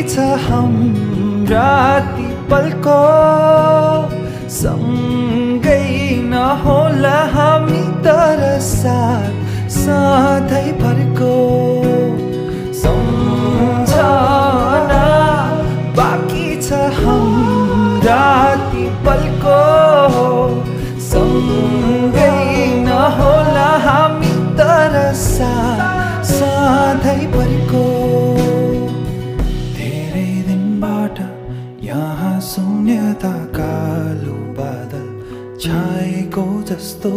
छ हाम्रा ती पलको सँगै नहोला हामी तर साथ सधैँभरको सम्झना बाँकी छ हाम्रा ती पलको सँगै नहोला हामी तर साथ सधैँभरको धेरै दिनबाट यहाँ शून्यता कालो बादल छाएको जस्तो